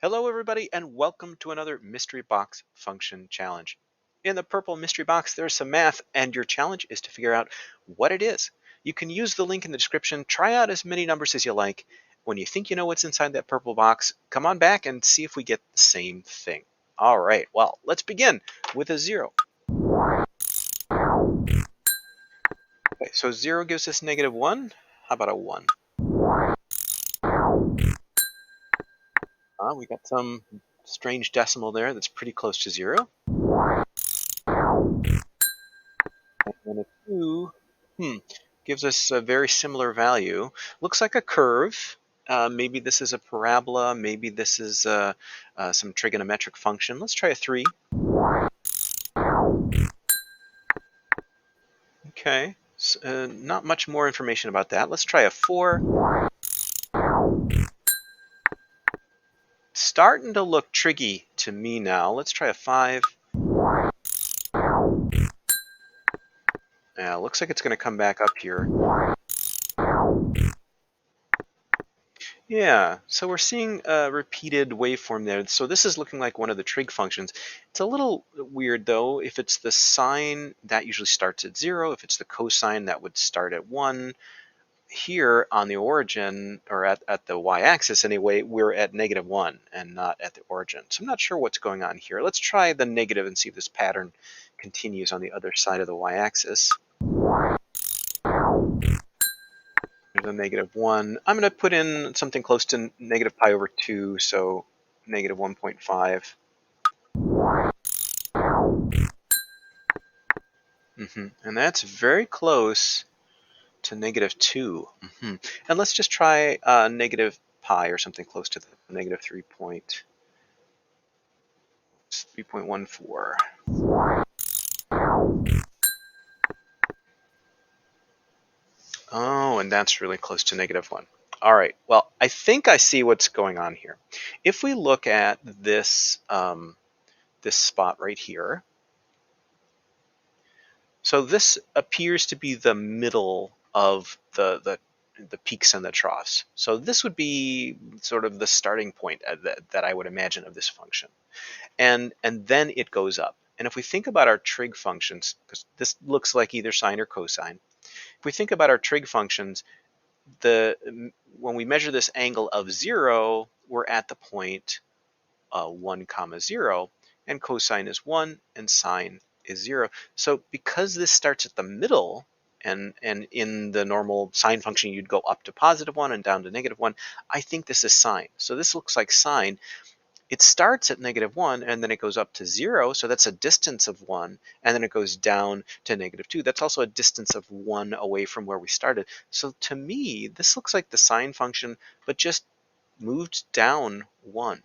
Hello everybody and welcome to another mystery box function challenge. In the purple mystery box there's some math and your challenge is to figure out what it is. You can use the link in the description, try out as many numbers as you like. When you think you know what's inside that purple box, come on back and see if we get the same thing. All right, well, let's begin with a 0. Okay, so 0 gives us -1. How about a 1? We got some strange decimal there that's pretty close to 0. And then a 2, gives us a very similar value. Looks like a curve. Maybe this is a parabola. Maybe this is some trigonometric function. Let's try a 3. Okay, not much more information about that. Let's try a 4. Starting to look tricky to me now. Let's try a 5. Yeah, looks like it's going to come back up here. Yeah, so we're seeing a repeated waveform there. So this is looking like one of the trig functions. It's a little weird though. If it's the sine, that usually starts at 0. If it's the cosine, that would start at 1. Here on the origin, or at the y-axis anyway, we're at -1 and not at the origin. So I'm not sure what's going on here. Let's try the negative and see if this pattern continues on the other side of the y-axis. There's a -1. I'm going to put in something close to -π/2, so -1.5. And that's very close to -2. And let's just try -π or something close to the -3.14. Oh, and that's really close to -1. All right, well, I think I see what's going on here. If we look at this, this spot right here, so this appears to be the middle of the peaks and the troughs. So this would be sort of the starting point that I would imagine of this function. And then it goes up. And if we think about our trig functions, because this looks like either sine or cosine, if we think about our trig functions, when we measure this angle of 0, we're at the point 1, 0, and cosine is 1 and sine is 0. So because this starts at the middle, and in the normal sine function you'd go up to +1 and down to -1, I think this is sine. So this looks like sine. It starts at -1 and then it goes up to 0, so that's a distance of 1, and then it goes down to -2. That's also a distance of 1 away from where we started. So to me, this looks like the sine function, but just moved down 1.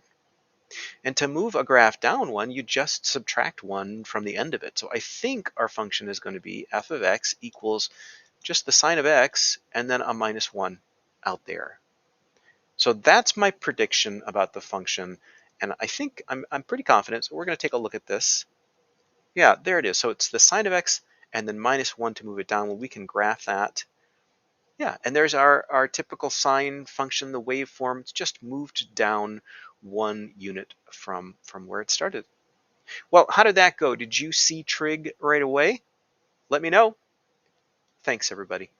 And to move a graph down 1, you just subtract 1 from the end of it. So I think our function is going to be f of x equals just the sine of x and then a -1 out there. So that's my prediction about the function. And I think I'm pretty confident. So we're going to take a look at this. Yeah, there it is. So it's the sine of x and then -1 to move it down. Well, we can graph that. Yeah, and there's our typical sine function, the waveform. It's just moved down 1 unit from where it started. Well, how did that go? Did you see trig right away? Let me know. Thanks, everybody.